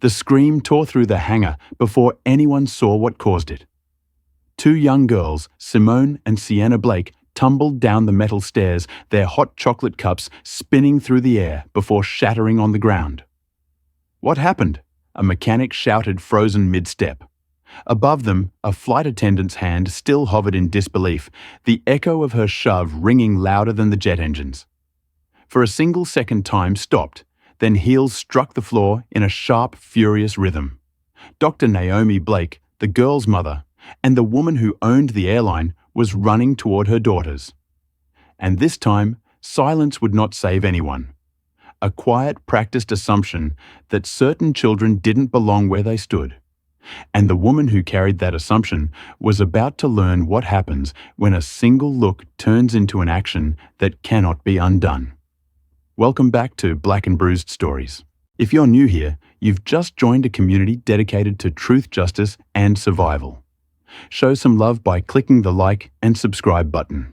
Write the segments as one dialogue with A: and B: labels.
A: The scream tore through the hangar before anyone saw what caused it. Two young girls, Simone and Sienna Blake, tumbled down the metal stairs, their hot chocolate cups spinning through the air before shattering on the ground. "What happened?" a mechanic shouted, frozen mid-step. Above them, a flight attendant's hand still hovered in disbelief, the echo of her shove ringing louder than the jet engines. For a single second, time stopped, then heels struck the floor in a sharp, furious rhythm. Dr. Naomi Blake, the girl's mother, and the woman who owned the airline, was running toward her daughters. And this time, silence would not save anyone. A quiet, practiced assumption that certain children didn't belong where they stood. And the woman who carried that assumption was about to learn what happens when a single look turns into an action that cannot be undone. Welcome back to Black and Bruised Stories. If you're new here, you've just joined a community dedicated to truth, justice, and survival. Show some love by clicking the like and subscribe button.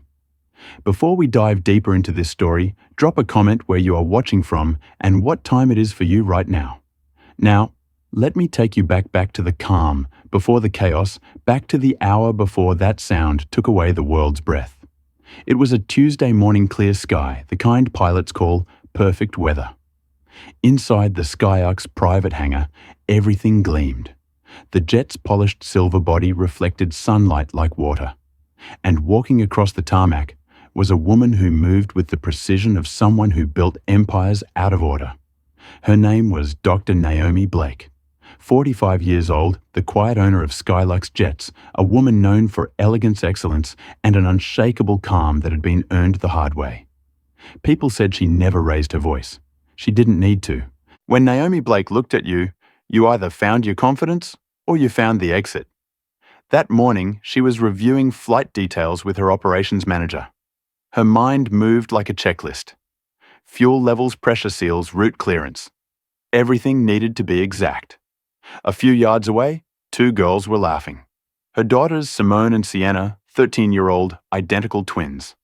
A: Before we dive deeper into this story, drop a comment where you are watching from and what time it is for you right now. Now, let me take you back to the calm, before the chaos, back to the hour before that sound took away the world's breath. It was a Tuesday morning, clear sky, the kind pilots call perfect weather. Inside the Skyux private hangar, everything gleamed. The jet's polished silver body reflected sunlight like water. And walking across the tarmac was a woman who moved with the precision of someone who built empires out of order. Her name was Dr. Naomi Blake. 45 years old, the quiet owner of Skylux Jets, a woman known for elegance, excellence, and an unshakable calm that had been earned the hard way. People said she never raised her voice. She didn't need to. When Naomi Blake looked at you, you either found your confidence or you found the exit. That morning, she was reviewing flight details with her operations manager. Her mind moved like a checklist. Fuel levels, pressure seals, route clearance. Everything needed to be exact. A few yards away, two girls were laughing. Her daughters, Simone and Sienna, 13-year-old, identical twins.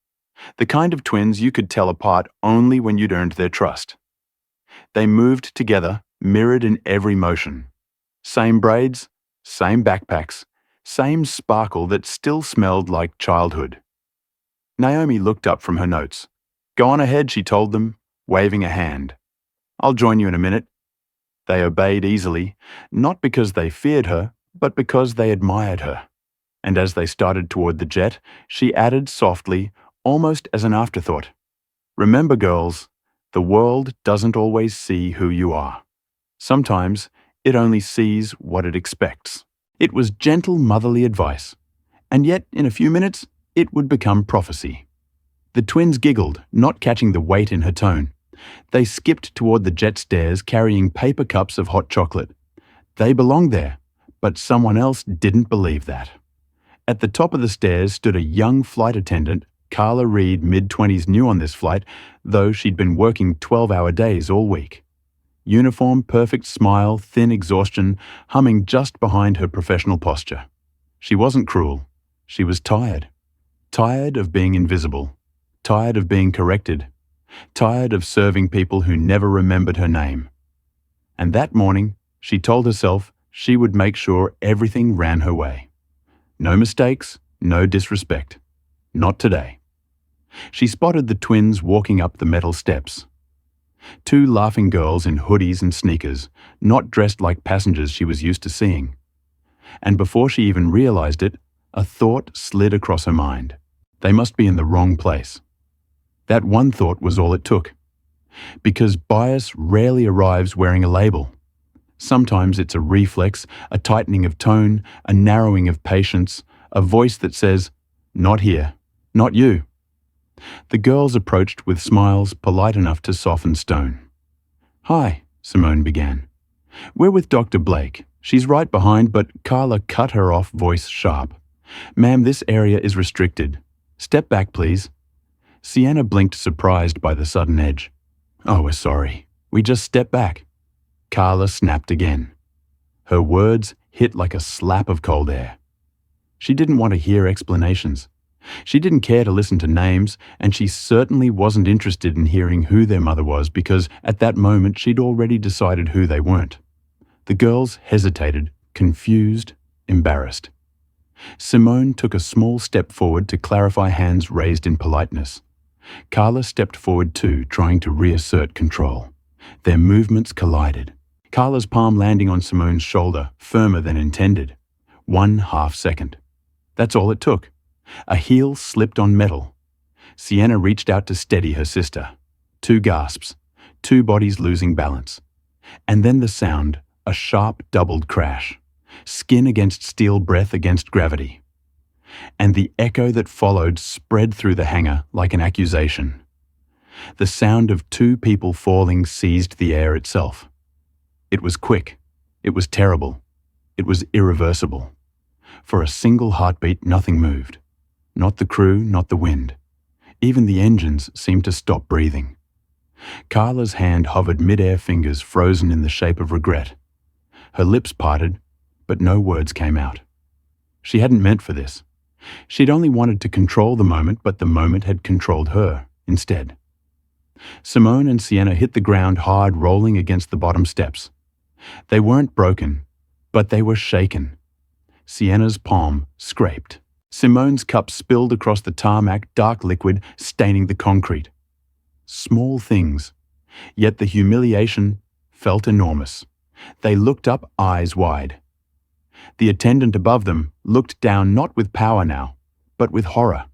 A: The kind of twins you could tell apart only when you'd earned their trust. They moved together, mirrored in every motion. Same braids, same backpacks, same sparkle that still smelled like childhood. Naomi looked up from her notes. "Go on ahead," she told them, waving a hand. "I'll join you in a minute." They obeyed easily, not because they feared her, but because they admired her. And as they started toward the jet, she added softly, almost as an afterthought, "Remember, girls, the world doesn't always see who you are. Sometimes it only sees what it expects." It was gentle, motherly advice, and yet in a few minutes it would become prophecy. The twins giggled, not catching the weight in her tone. They skipped toward the jet stairs carrying paper cups of hot chocolate. They belonged there, but someone else didn't believe that. At the top of the stairs stood a young flight attendant, Carla Reed, mid-20s, new on this flight, though she'd been working 12-hour days all week. Uniform, perfect smile, thin exhaustion, humming just behind her professional posture. She wasn't cruel. She was tired. Tired of being invisible. Tired of being corrected. Tired of serving people who never remembered her name. And that morning, she told herself she would make sure everything ran her way. No mistakes, no disrespect. Not today. She spotted the twins walking up the metal steps. Two laughing girls in hoodies and sneakers, not dressed like passengers she was used to seeing. And before she even realized it, a thought slid across her mind. They must be in the wrong place. That one thought was all it took. Because bias rarely arrives wearing a label. Sometimes it's a reflex, a tightening of tone, a narrowing of patience, a voice that says, "Not here, not you." The girls approached with smiles polite enough to soften stone. "Hi," Simone began. "We're with Dr. Blake. She's right behind," but Carla cut her off, voice sharp. "Ma'am, this area is restricted. Step back, please." Sienna blinked, surprised by the sudden edge. "Oh, we're sorry. We just step back." Carla snapped again. Her words hit like a slap of cold air. She didn't want to hear explanations. She didn't care to listen to names, and she certainly wasn't interested in hearing who their mother was because at that moment she'd already decided who they weren't. The girls hesitated, confused, embarrassed. Simone took a small step forward to clarify, hands raised in politeness. Carla stepped forward too, trying to reassert control. Their movements collided. Carla's palm landing on Simone's shoulder, firmer than intended. 1/2 second. That's all it took. A heel slipped on metal. Sienna reached out to steady her sister. 2 gasps, 2 bodies losing balance. And then the sound, a sharp doubled crash. Skin against steel, breath against gravity. And the echo that followed spread through the hangar like an accusation. The sound of 2 people falling seized the air itself. It was quick. It was terrible. It was irreversible. For a single heartbeat, nothing moved. Not the crew, not the wind. Even the engines seemed to stop breathing. Carla's hand hovered mid-air, fingers frozen in the shape of regret. Her lips parted, but no words came out. She hadn't meant for this. She'd only wanted to control the moment, but the moment had controlled her instead. Simone and Sienna hit the ground hard, rolling against the bottom steps. They weren't broken, but they were shaken. Sienna's palm scraped. Simone's cup spilled across the tarmac, dark liquid staining the concrete. Small things, yet the humiliation felt enormous. They looked up, eyes wide. The attendant above them looked down, not with power now, but with horror.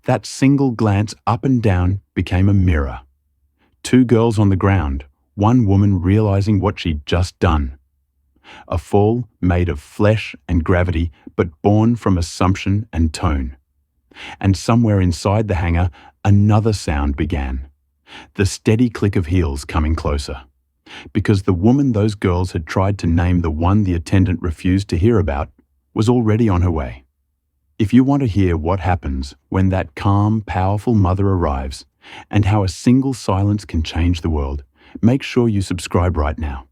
A: That single glance up and down became a mirror. 2 girls on the ground, 1 woman realizing what she'd just done. A fall made of flesh and gravity, but born from assumption and tone. And somewhere inside the hangar, another sound began. The steady click of heels coming closer. Because the woman those girls had tried to name, the one the attendant refused to hear about, was already on her way. If you want to hear what happens when that calm, powerful mother arrives, and how a single silence can change the world, make sure you subscribe right now.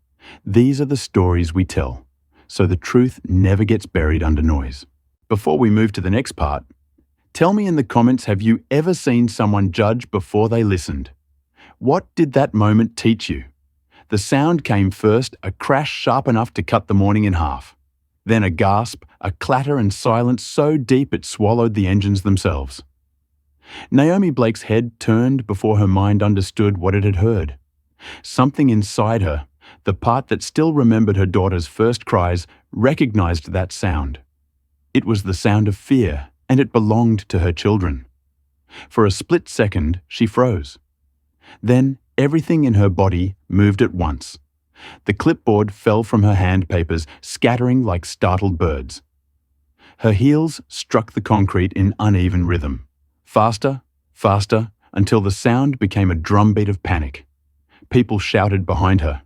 A: These are the stories we tell, so the truth never gets buried under noise. Before we move to the next part, tell me in the comments, have you ever seen someone judge before they listened? What did that moment teach you? The sound came first, a crash sharp enough to cut the morning in half. Then a gasp, a clatter and silence so deep it swallowed the engines themselves. Naomi Blake's head turned before her mind understood what it had heard. Something inside her, the part that still remembered her daughter's first cries, recognized that sound. It was the sound of fear, and it belonged to her children. For a split second, she froze. Then everything in her body moved at once. The clipboard fell from her hand papers, scattering like startled birds. Her heels struck the concrete in uneven rhythm. Faster, faster, until the sound became a drumbeat of panic. People shouted behind her.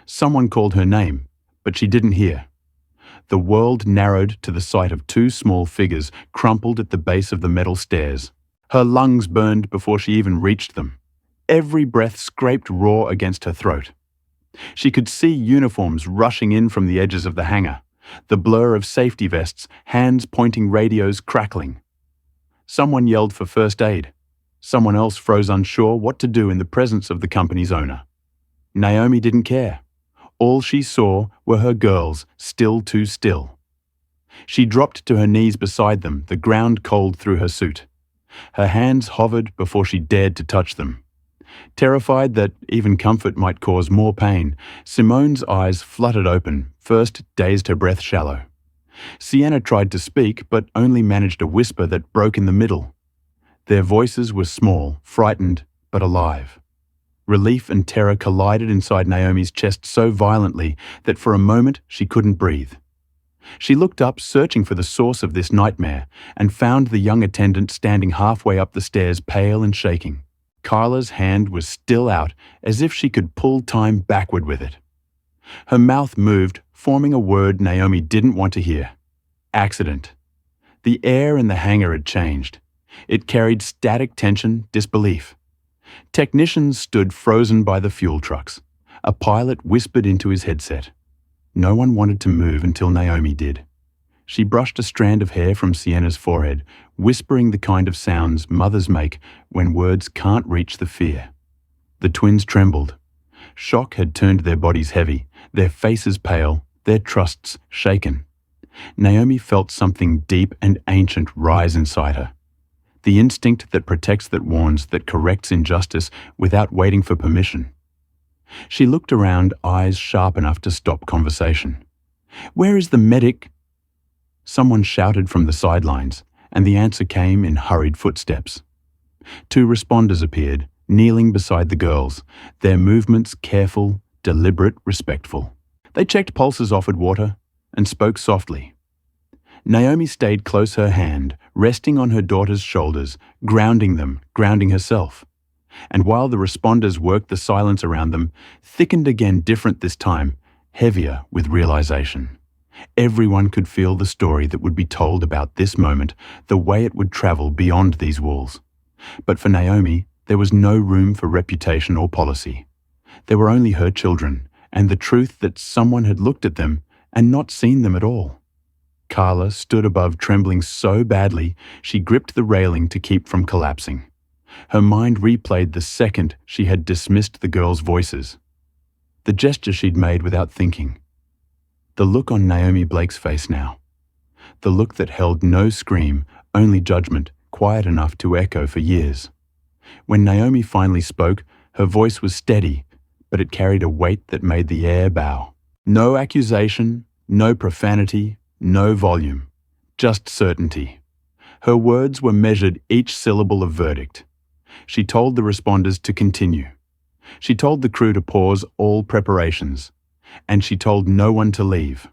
A: Someone called her name, but she didn't hear. The world narrowed to the sight of 2 small figures crumpled at the base of the metal stairs. Her lungs burned before she even reached them. Every breath scraped raw against her throat. She could see uniforms rushing in from the edges of the hangar, the blur of safety vests, hands pointing, radios crackling. Someone yelled for first aid. Someone else froze, unsure what to do in the presence of the company's owner. Naomi didn't care. All she saw were her girls, still too still. She dropped to her knees beside them, the ground cold through her suit. Her hands hovered before she dared to touch them. Terrified that even comfort might cause more pain, Simone's eyes fluttered open, first dazed, her breath shallow. Sienna tried to speak, but only managed a whisper that broke in the middle. Their voices were small, frightened, but alive. Relief and terror collided inside Naomi's chest so violently that for a moment she couldn't breathe. She looked up, searching for the source of this nightmare, and found the young attendant standing halfway up the stairs, pale and shaking. Carla's hand was still out, as if she could pull time backward with it. Her mouth moved, forming a word Naomi didn't want to hear. Accident. The air in the hangar had changed. It carried static tension, disbelief. Technicians stood frozen by the fuel trucks. A pilot whispered into his headset. No one wanted to move until Naomi did. She brushed a strand of hair from Sienna's forehead, whispering the kind of sounds mothers make when words can't reach the fear. The twins trembled. Shock had turned their bodies heavy. their faces pale, their trusts shaken. Naomi felt something deep and ancient rise inside her. The instinct that protects, that warns, that corrects injustice without waiting for permission. She looked around, eyes sharp enough to stop conversation. "Where is the medic?" Someone shouted from the sidelines, and the answer came in hurried footsteps. Two responders appeared, kneeling beside the girls, their movements careful, deliberate, respectful. They checked pulses, offered water, and spoke softly. Naomi stayed close, her hand resting on her daughter's shoulders, grounding them, grounding herself. And while the responders worked, the silence around them thickened again, different this time, heavier with realization. Everyone could feel the story that would be told about this moment, the way it would travel beyond these walls. But for Naomi, there was no room for reputation or policy. There were only her children, and the truth that someone had looked at them and not seen them at all. Carla stood above, trembling so badly she gripped the railing to keep from collapsing. Her mind replayed the second she had dismissed the girls' voices. The gesture she'd made without thinking. The look on Naomi Blake's face now. The look that held no scream, only judgment, quiet enough to echo for years. When Naomi finally spoke, her voice was steady, but it carried a weight that made the air bow. No accusation, no profanity, no volume, just certainty. Her words were measured, each syllable a verdict. She told the responders to continue. She told the crew to pause all preparations, and she told no one to leave.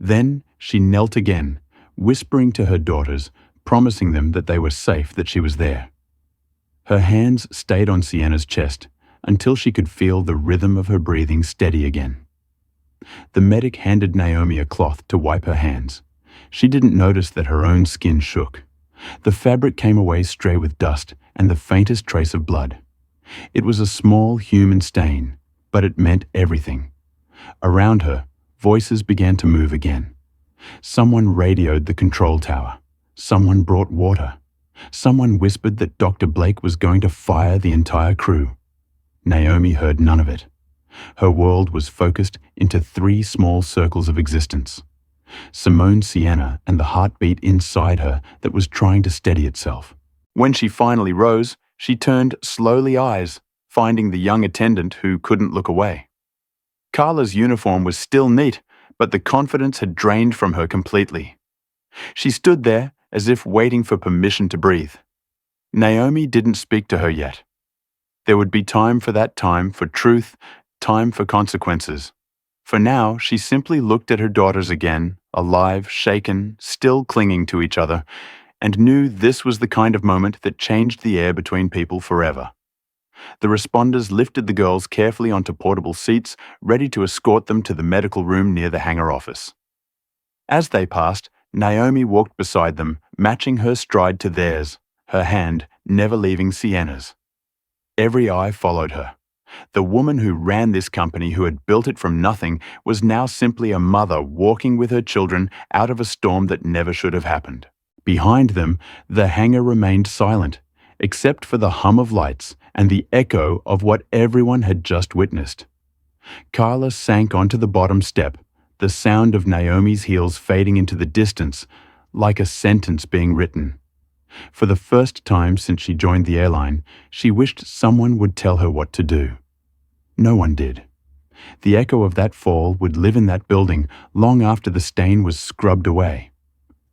A: Then she knelt again, whispering to her daughters, promising them that they were safe, that she was there. Her hands stayed on Sienna's chest until she could feel the rhythm of her breathing steady again. The medic handed Naomi a cloth to wipe her hands. She didn't notice that her own skin shook. The fabric came away stray with dust and the faintest trace of blood. It was a small human stain, but it meant everything. Around her, voices began to move again. Someone radioed the control tower. Someone brought water. Someone whispered that Dr. Blake was going to fire the entire crew. Naomi heard none of it. Her world was focused into 3 small circles of existence. Simone, Sienna, and the heartbeat inside her that was trying to steady itself. When she finally rose, she turned slowly, eyes, finding the young attendant who couldn't look away. Carla's uniform was still neat, but the confidence had drained from her completely. She stood there as if waiting for permission to breathe. Naomi didn't speak to her yet. There would be time for that, time for truth, time for consequences. For now, she simply looked at her daughters again, alive, shaken, still clinging to each other, and knew this was the kind of moment that changed the air between people forever. The responders lifted the girls carefully onto portable seats, ready to escort them to the medical room near the hangar office. As they passed, Naomi walked beside them, matching her stride to theirs, her hand never leaving Sienna's. Every eye followed her. The woman who ran this company, who had built it from nothing, was now simply a mother walking with her children out of a storm that never should have happened. Behind them, the hangar remained silent, except for the hum of lights and the echo of what everyone had just witnessed. Carla sank onto the bottom step, the sound of Naomi's heels fading into the distance, like a sentence being written. For the first time since she joined the airline, she wished someone would tell her what to do. No one did. The echo of that fall would live in that building long after the stain was scrubbed away.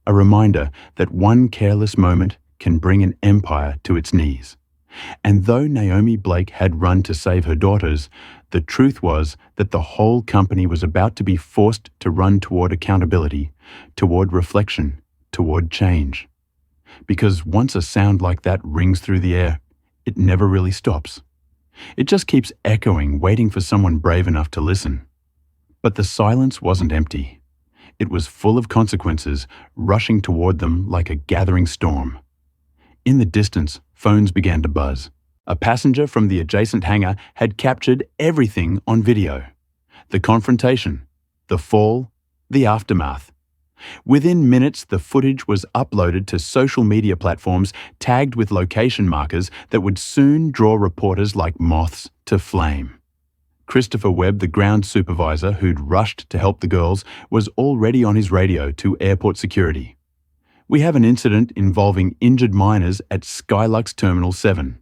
A: A reminder that one careless moment can bring an empire to its knees. And though Naomi Blake had run to save her daughters, the truth was that the whole company was about to be forced to run toward accountability, toward reflection, toward change. Because once a sound like that rings through the air, it never really stops. It just keeps echoing, waiting for someone brave enough to listen. But the silence wasn't empty. It was full of consequences, rushing toward them like a gathering storm. In the distance, phones began to buzz. A passenger from the adjacent hangar had captured everything on video. The confrontation, the fall, the aftermath. Within minutes, the footage was uploaded to social media platforms tagged with location markers that would soon draw reporters like moths to flame. Christopher Webb, the ground supervisor who'd rushed to help the girls, was already on his radio to airport security. "We have an incident involving injured minors at Skylux Terminal 7.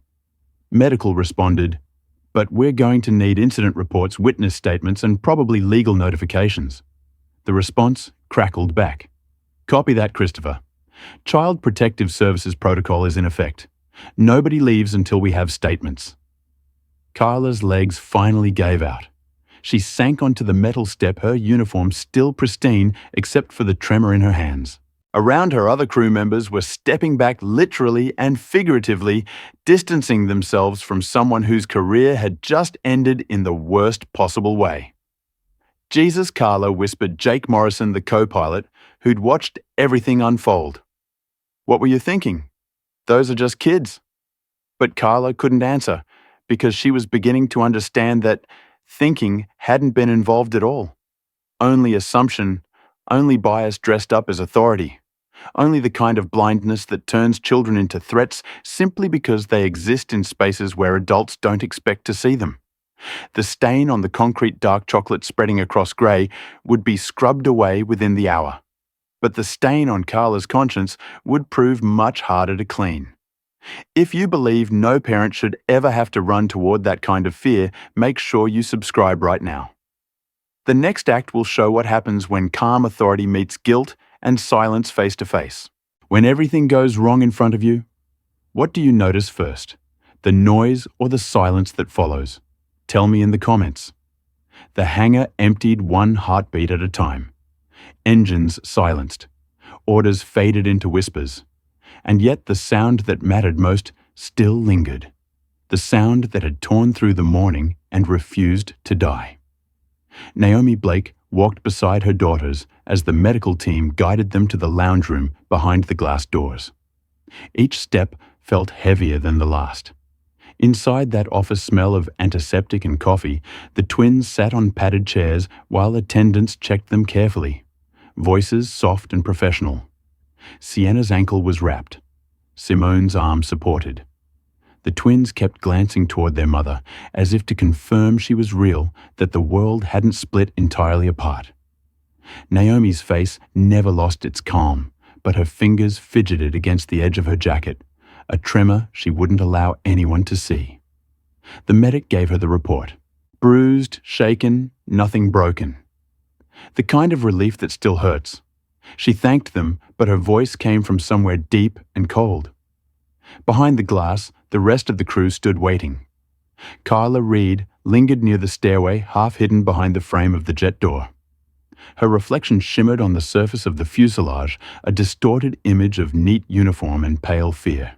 A: Medical responded, "But we're going to need incident reports, witness statements, and probably legal notifications." The response crackled back. "Copy that, Christopher. Child Protective Services protocol is in effect. Nobody leaves until we have statements." Carla's legs finally gave out. She sank onto the metal step, her uniform still pristine except for the tremor in her hands. Around her, other crew members were stepping back literally and figuratively, distancing themselves from someone whose career had just ended in the worst possible way. "Jesus, Carla," whispered Jake Morrison, the co-pilot, who'd watched everything unfold. "What were you thinking? Those are just kids." But Carla couldn't answer, because she was beginning to understand that thinking hadn't been involved at all. Only assumption, only bias dressed up as authority, only the kind of blindness that turns children into threats simply because they exist in spaces where adults don't expect to see them. The stain on the concrete dark chocolate spreading across grey would be scrubbed away within the hour. But the stain on Carla's conscience would prove much harder to clean. If you believe no parent should ever have to run toward that kind of fear, make sure you subscribe right now. The next act will show what happens when calm authority meets guilt and silence face to face. When everything goes wrong in front of you, what do you notice first? The noise or the silence that follows? Tell me in the comments. The hangar emptied one heartbeat at a time. Engines silenced. Orders faded into whispers. And yet the sound that mattered most still lingered. The sound that had torn through the morning and refused to die. Naomi Blake walked beside her daughters as the medical team guided them to the lounge room behind the glass doors. Each step felt heavier than the last. Inside that office smell of antiseptic and coffee, the twins sat on padded chairs while attendants checked them carefully. Voices soft and professional. Sienna's ankle was wrapped. Simone's arm supported. The twins kept glancing toward their mother, as if to confirm she was real, that the world hadn't split entirely apart. Naomi's face never lost its calm, but her fingers fidgeted against the edge of her jacket, a tremor she wouldn't allow anyone to see. The medic gave her the report. Bruised, shaken, nothing broken. The kind of relief that still hurts. She thanked them, but her voice came from somewhere deep and cold. Behind the glass, the rest of the crew stood waiting. Carla Reed lingered near the stairway, half hidden behind the frame of the jet door. Her reflection shimmered on the surface of the fuselage, a distorted image of neat uniform and pale fear.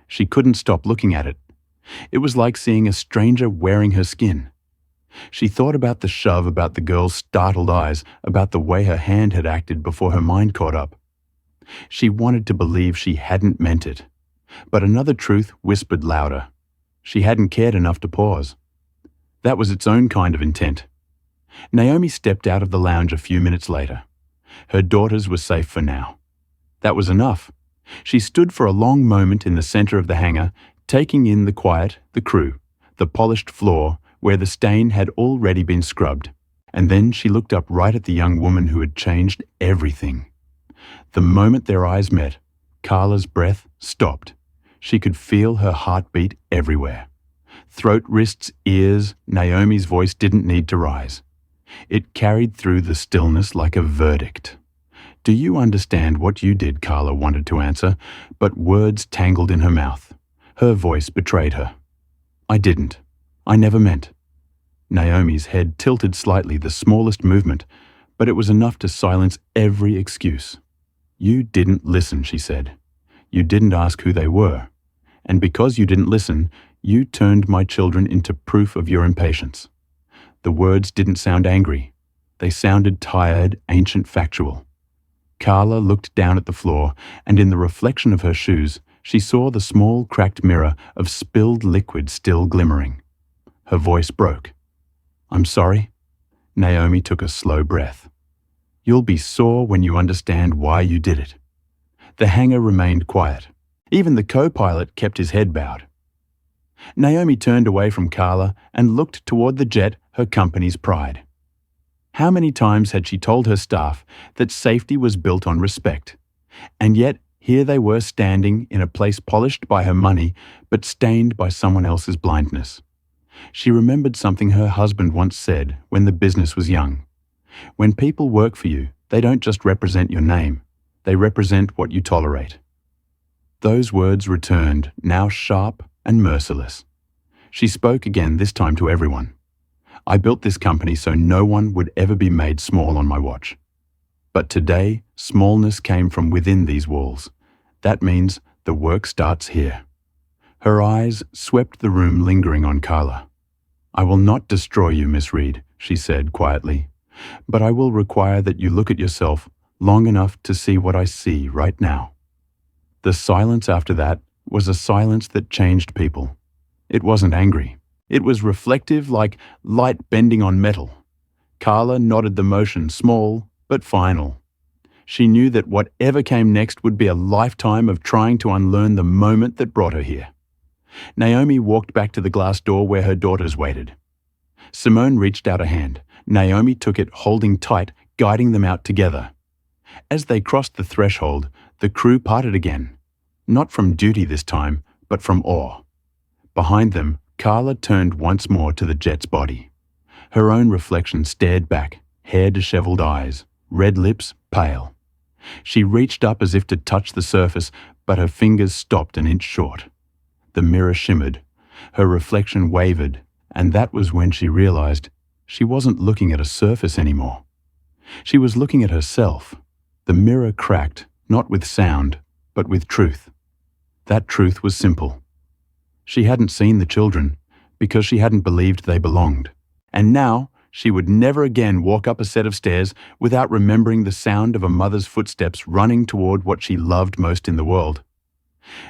A: She couldn't stop looking at it. It was like seeing a stranger wearing her skin. She thought about the shove, about the girl's startled eyes, about the way her hand had acted before her mind caught up. She wanted to believe she hadn't meant it. But another truth whispered louder. She hadn't cared enough to pause. That was its own kind of intent. Naomi stepped out of the lounge a few minutes later. Her daughters were safe for now. That was enough. She stood for a long moment in the center of the hangar, taking in the quiet, the crew, the polished floor where the stain had already been scrubbed. And then she looked up right at the young woman who had changed everything. The moment their eyes met, Carla's breath stopped. She could feel her heartbeat everywhere. Throat, wrists, ears, Naomi's voice didn't need to rise. It carried through the stillness like a verdict. "Do you understand what you did?" Carla wanted to answer, but words tangled in her mouth. Her voice betrayed her. "I didn't. I never meant." Naomi's head tilted slightly, the smallest movement, but it was enough to silence every excuse. "You didn't listen," she said. "You didn't ask who they were. And because you didn't listen, you turned my children into proof of your impatience." The words didn't sound angry. They sounded tired, ancient, factual. Carla looked down at the floor, and in the reflection of her shoes, she saw the small, cracked mirror of spilled liquid still glimmering. Her voice broke. "I'm sorry." Naomi took a slow breath. "You'll be sore when you understand why you did it." The hangar remained quiet. Even the co-pilot kept his head bowed. Naomi turned away from Carla and looked toward the jet, her company's pride. How many times had she told her staff that safety was built on respect? And yet, here they were standing in a place polished by her money, but stained by someone else's blindness. She remembered something her husband once said when the business was young. When people work for you, they don't just represent your name, they represent what you tolerate. Those words returned, now sharp and merciless. She spoke again, this time to everyone. I built this company so no one would ever be made small on my watch. But today, smallness came from within these walls. That means the work starts here. Her eyes swept the room, lingering on Carla. I will not destroy you, Miss Reed, she said quietly, but I will require that you look at yourself long enough to see what I see right now. The silence after that was a silence that changed people. It wasn't angry. It was reflective, like light bending on metal. Carla nodded the motion, small but final. She knew that whatever came next would be a lifetime of trying to unlearn the moment that brought her here. Naomi walked back to the glass door where her daughters waited. Simone reached out a hand. Naomi took it, holding tight, guiding them out together. As they crossed the threshold, the crew parted again. Not from duty this time, but from awe. Behind them, Carla turned once more to the jet's body. Her own reflection stared back, hair disheveled eyes, red lips pale. She reached up as if to touch the surface, but her fingers stopped an inch short. The mirror shimmered. Her reflection wavered, and that was when she realized she wasn't looking at a surface anymore. She was looking at herself. The mirror cracked, not with sound, but with truth. That truth was simple. She hadn't seen the children because she hadn't believed they belonged. And now, she would never again walk up a set of stairs without remembering the sound of a mother's footsteps running toward what she loved most in the world.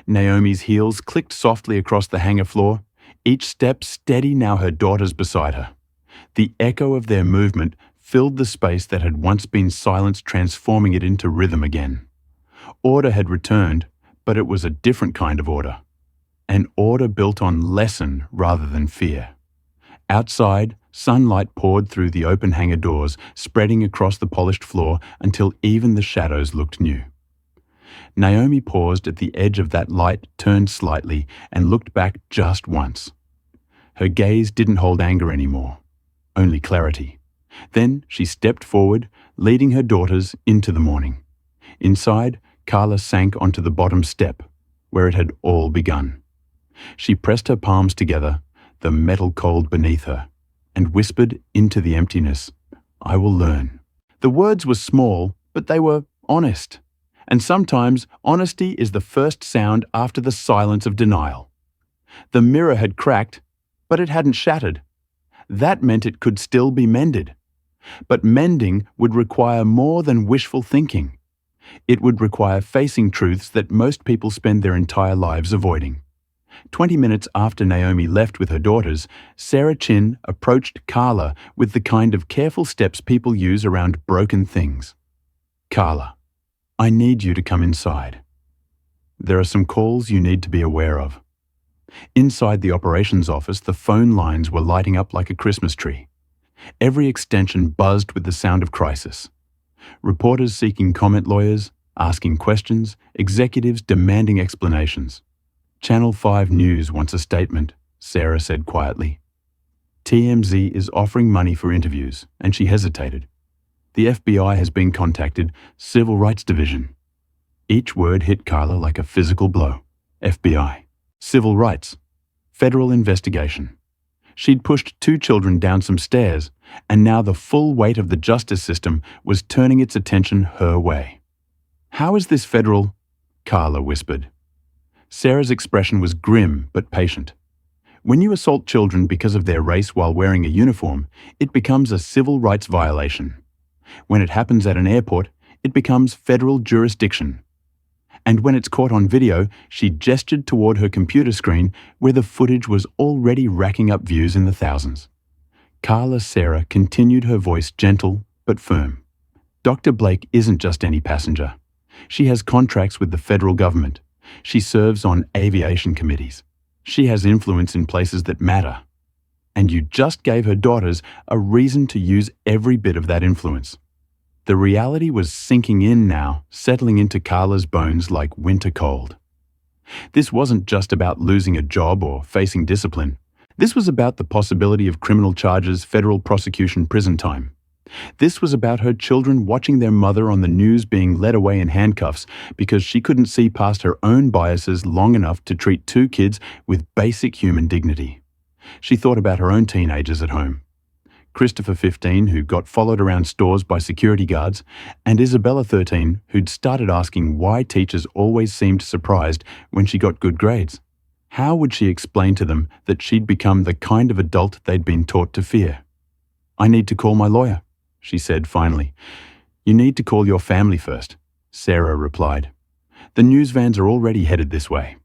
A: Naomi's heels clicked softly across the hangar floor, each step steady, now her daughters beside her. The echo of their movement filled the space that had once been silence, transforming it into rhythm again. Order had returned, but it was a different kind of order. An order built on lesson rather than fear. Outside, sunlight poured through the open hangar doors, spreading across the polished floor until even the shadows looked new. Naomi paused at the edge of that light, turned slightly, and looked back just once. Her gaze didn't hold anger anymore, only clarity. Then she stepped forward, leading her daughters into the morning. Inside, Carla sank onto the bottom step, where it had all begun. She pressed her palms together, the metal cold beneath her, and whispered into the emptiness, I will learn. The words were small, but they were honest. And sometimes honesty is the first sound after the silence of denial. The mirror had cracked, but it hadn't shattered. That meant it could still be mended. But mending would require more than wishful thinking. It would require facing truths that most people spend their entire lives avoiding. 20 minutes after Naomi left with her daughters, Sarah Chin approached Carla with the kind of careful steps people use around broken things. Carla, I need you to come inside. There are some calls you need to be aware of. Inside the operations office, the phone lines were lighting up like a Christmas tree. Every extension buzzed with the sound of crisis. Reporters seeking comment, lawyers asking questions, executives demanding explanations. Channel 5 News wants a statement, Sarah said quietly. TMZ is offering money for interviews, and she hesitated. The FBI has been contacted, Civil Rights Division. Each word hit Carla like a physical blow. FBI, Civil Rights, Federal Investigation. She'd pushed 2 children down some stairs, and now the full weight of the justice system was turning its attention her way. How is this federal? Carla whispered. Sarah's expression was grim but patient. When you assault children because of their race while wearing a uniform, it becomes a civil rights violation. When it happens at an airport, it becomes federal jurisdiction. And when it's caught on video, she gestured toward her computer screen where the footage was already racking up views in the thousands. Carla Sarah continued, her voice gentle but firm. Dr. Blake isn't just any passenger. She has contracts with the federal government. She serves on aviation committees. She has influence in places that matter. And you just gave her daughters a reason to use every bit of that influence. The reality was sinking in now, settling into Carla's bones like winter cold. This wasn't just about losing a job or facing discipline. This was about the possibility of criminal charges, federal prosecution, prison time. This was about her children watching their mother on the news being led away in handcuffs because she couldn't see past her own biases long enough to treat two kids with basic human dignity. She thought about her own teenagers at home. Christopher, 15, who got followed around stores by security guards, and Isabella, 13, who'd started asking why teachers always seemed surprised when she got good grades. How would she explain to them that she'd become the kind of adult they'd been taught to fear? "I need to call my lawyer," she said finally. "You need to call your family first," Sarah replied. "The news vans are already headed this way."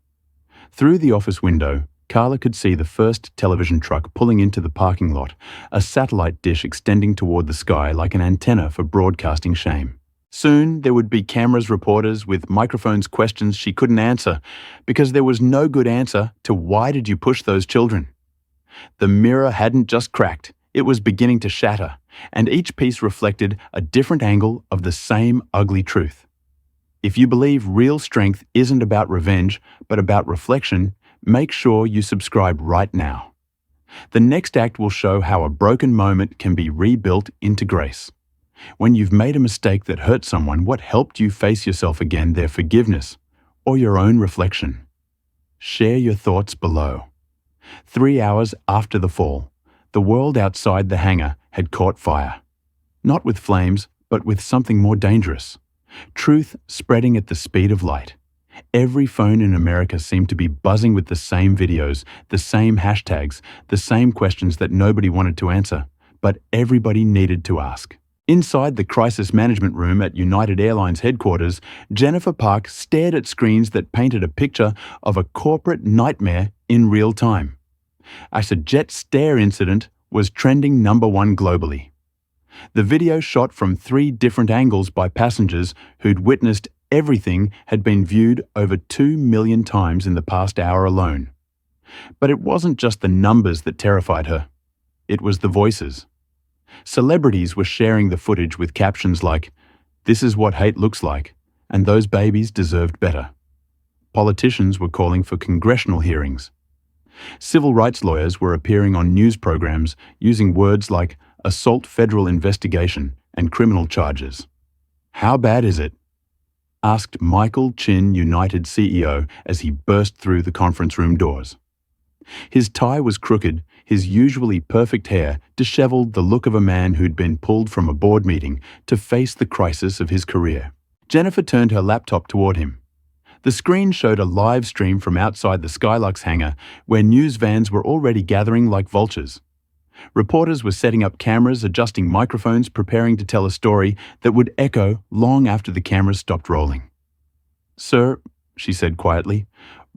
A: Through the office window, Carla could see the first television truck pulling into the parking lot, a satellite dish extending toward the sky like an antenna for broadcasting shame. Soon there would be cameras, reporters with microphones, questions she couldn't answer because there was no good answer to why did you push those children. The mirror hadn't just cracked, it was beginning to shatter, and each piece reflected a different angle of the same ugly truth. If you believe real strength isn't about revenge but about reflection, make sure you subscribe right now. The next act will show how a broken moment can be rebuilt into grace. When you've made a mistake that hurt someone, what helped you face yourself again, their forgiveness, or your own reflection? Share your thoughts below. 3 hours after the fall, the world outside the hangar had caught fire. Not with flames, but with something more dangerous. Truth spreading at the speed of light. Every phone in America seemed to be buzzing with the same videos, the same hashtags, the same questions that nobody wanted to answer, but everybody needed to ask. Inside the crisis management room at United Airlines headquarters, Jennifer Park stared at screens that painted a picture of a corporate nightmare in real time. A jet stare incident was trending #1 globally. The video, shot from 3 different angles by passengers who'd witnessed everything, had been viewed over 2 million times in the past hour alone. But it wasn't just the numbers that terrified her. It was the voices. Celebrities were sharing the footage with captions like, "This is what hate looks like," and "Those babies deserved better." Politicians were calling for congressional hearings. Civil rights lawyers were appearing on news programs using words like assault, federal investigation, and criminal charges. "How bad is it?" asked Michael Chin, United CEO, as he burst through the conference room doors. His tie was crooked, his usually perfect hair disheveled, the look of a man who'd been pulled from a board meeting to face the crisis of his career. Jennifer turned her laptop toward him. The screen showed a live stream from outside the Skylux hangar, where news vans were already gathering like vultures. Reporters were setting up cameras, adjusting microphones, preparing to tell a story that would echo long after the cameras stopped rolling. "Sir," she said quietly,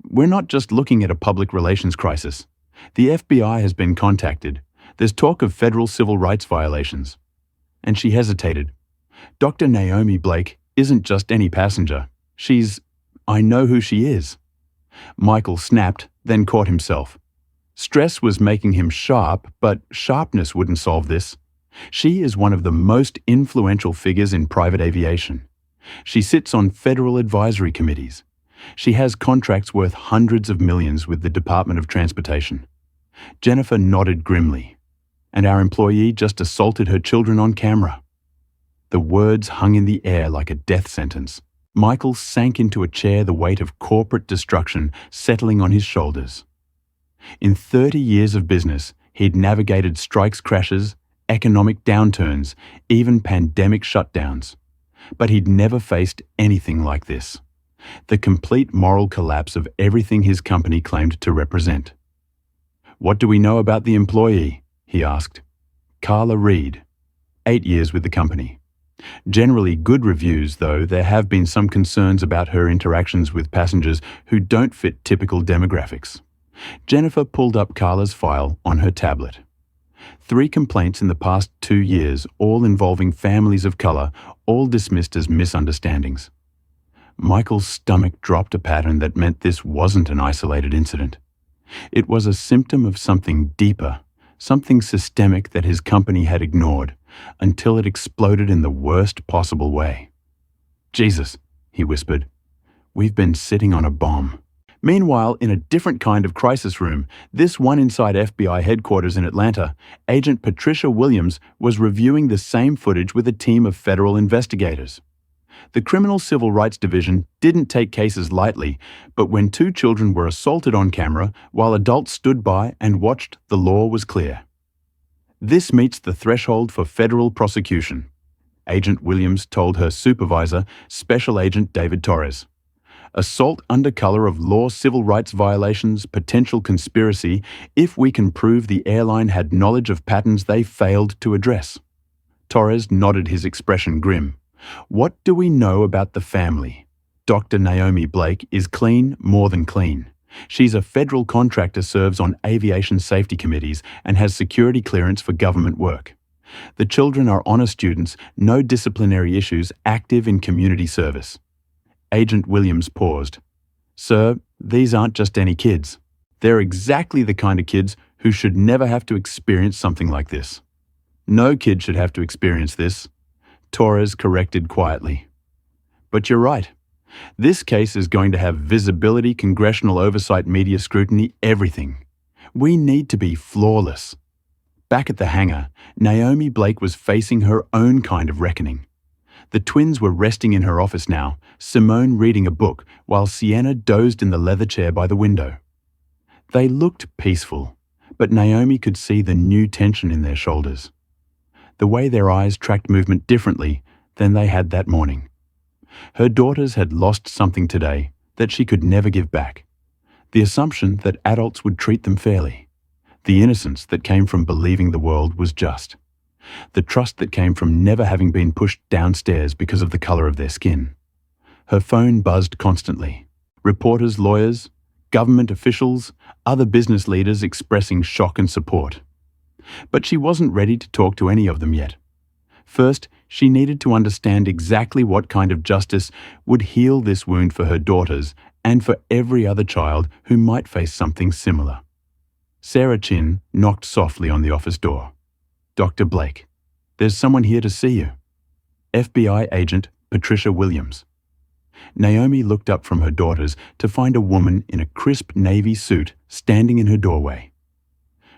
A: "we're not just looking at a public relations crisis. The FBI has been contacted. There's talk of federal civil rights violations." And she hesitated. "Dr. Naomi Blake isn't just any passenger. I know who she is." Michael snapped, then caught himself. Stress was making him sharp, but sharpness wouldn't solve this. She is one of the most influential figures in private aviation. She sits on federal advisory committees. She has contracts worth hundreds of millions with the Department of Transportation. Jennifer nodded grimly. "And our employee just assaulted her children on camera." The words hung in the air like a death sentence. Michael sank into a chair, the weight of corporate destruction settling on his shoulders. In 30 years of business, he'd navigated strikes, crashes, economic downturns, even pandemic shutdowns. But he'd never faced anything like this. The complete moral collapse of everything his company claimed to represent. "What do we know about the employee?" he asked. "Carla Reed. 8 years with the company. Generally good reviews, though there have been some concerns about her interactions with passengers who don't fit typical demographics." Jennifer pulled up Carla's file on her tablet. 3 complaints in the past 2 years, all involving families of color, all dismissed as misunderstandings. Michael's stomach dropped, a pattern that meant this wasn't an isolated incident. It was a symptom of something deeper, something systemic that his company had ignored, until it exploded in the worst possible way. "Jesus," he whispered, "we've been sitting on a bomb." Meanwhile, in a different kind of crisis room, this one inside FBI headquarters in Atlanta, Agent Patricia Williams was reviewing the same footage with a team of federal investigators. The Criminal Civil Rights Division didn't take cases lightly, but when 2 children were assaulted on camera while adults stood by and watched, the law was clear. This meets the threshold for federal prosecution, Agent Williams told her supervisor, Special Agent David Torres. Assault under color of law, civil rights violations, potential conspiracy, if we can prove the airline had knowledge of patterns they failed to address. Torres nodded, his expression grim. What do we know about the family? Dr. Naomi Blake is clean, more than clean. She's a federal contractor, serves on aviation safety committees, and has security clearance for government work. The children are honor students, no disciplinary issues, active in community service. Agent Williams paused. "Sir, these aren't just any kids. They're exactly the kind of kids who should never have to experience something like this." "No kid should have to experience this," Torres corrected quietly. "But you're right. This case is going to have visibility, congressional oversight, media scrutiny, everything. We need to be flawless." Back at the hangar, Naomi Blake was facing her own kind of reckoning. The twins were resting in her office now, Simone reading a book, while Sienna dozed in the leather chair by the window. They looked peaceful, but Naomi could see the new tension in their shoulders. The way their eyes tracked movement differently than they had that morning. Her daughters had lost something today that she could never give back. The assumption that adults would treat them fairly. The innocence that came from believing the world was just. The trust that came from never having been pushed downstairs because of the color of their skin. Her phone buzzed constantly. Reporters, lawyers, government officials, other business leaders expressing shock and support. But she wasn't ready to talk to any of them yet. First, she needed to understand exactly what kind of justice would heal this wound for her daughters and for every other child who might face something similar. Sarah Chin knocked softly on the office door. "Dr. Blake, there's someone here to see you." FBI agent Patricia Williams. Naomi looked up from her daughters to find a woman in a crisp navy suit standing in her doorway.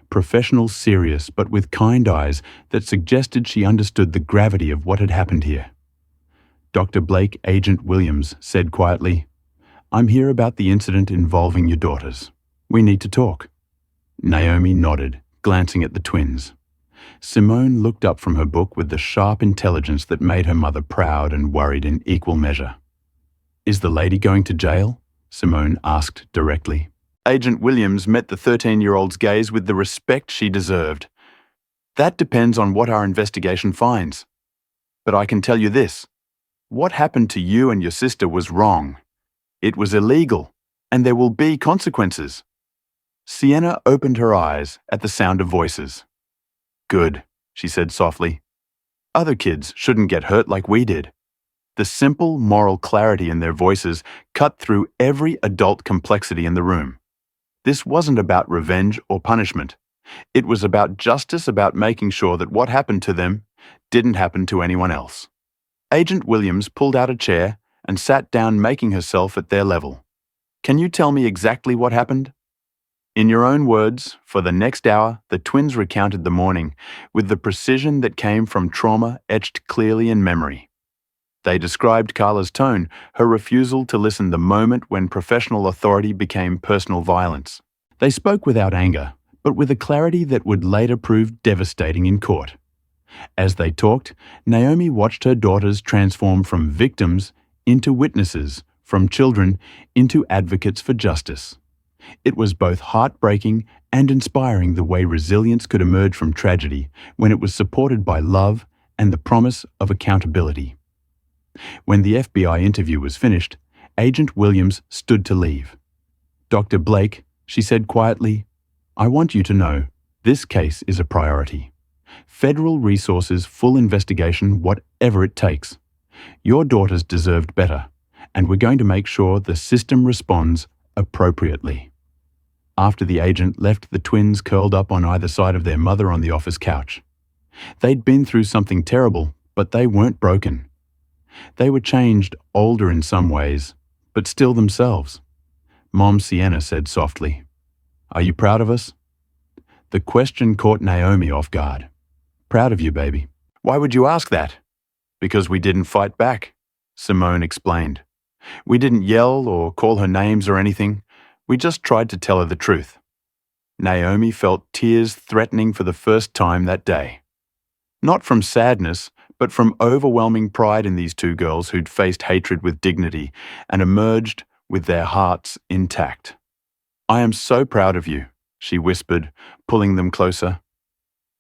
A: Professional, serious, but with kind eyes that suggested she understood the gravity of what had happened here. Dr. Blake, Agent Williams, said quietly, "I'm here about the incident involving your daughters. We need to talk." Naomi nodded, glancing at the twins. Simone looked up from her book with the sharp intelligence that made her mother proud and worried in equal measure. "Is the lady going to jail?" Simone asked directly. Agent Williams met the 13-year-old's gaze with the respect she deserved. "That depends on what our investigation finds. But I can tell you this. What happened to you and your sister was wrong. It was illegal, and there will be consequences." Sienna opened her eyes at the sound of voices. "Good," she said softly. "Other kids shouldn't get hurt like we did." The simple moral clarity in their voices cut through every adult complexity in the room. This wasn't about revenge or punishment. It was about justice, about making sure that what happened to them didn't happen to anyone else. Agent Williams pulled out a chair and sat down, making herself at their level. "Can you tell me exactly what happened?" In your own words, for the next hour, the twins recounted the morning with the precision that came from trauma etched clearly in memory. They described Carla's tone, her refusal to listen, the moment when professional authority became personal violence. They spoke without anger, but with a clarity that would later prove devastating in court. As they talked, Naomi watched her daughters transform from victims into witnesses, from children into advocates for justice. It was both heartbreaking and inspiring the way resilience could emerge from tragedy when it was supported by love and the promise of accountability. When the FBI interview was finished, Agent Williams stood to leave. "Dr. Blake," she said quietly, "I want you to know this case is a priority. Federal resources, full investigation, whatever it takes. Your daughters deserved better, and we're going to make sure the system responds appropriately." after the agent left the twins curled up on either side of their mother on the office couch. They'd been through something terrible, but they weren't broken. They were changed, older in some ways, but still themselves. Mom Sienna said softly, "Are you proud of us?" The question caught Naomi off guard. "Proud of you, baby." "Why would you ask that?" "Because we didn't fight back," Simone explained. "We didn't yell or call her names or anything. We just tried to tell her the truth." Naomi felt tears threatening for the first time that day. Not from sadness, but from overwhelming pride in these two girls who'd faced hatred with dignity and emerged with their hearts intact. "I am so proud of you," she whispered, pulling them closer.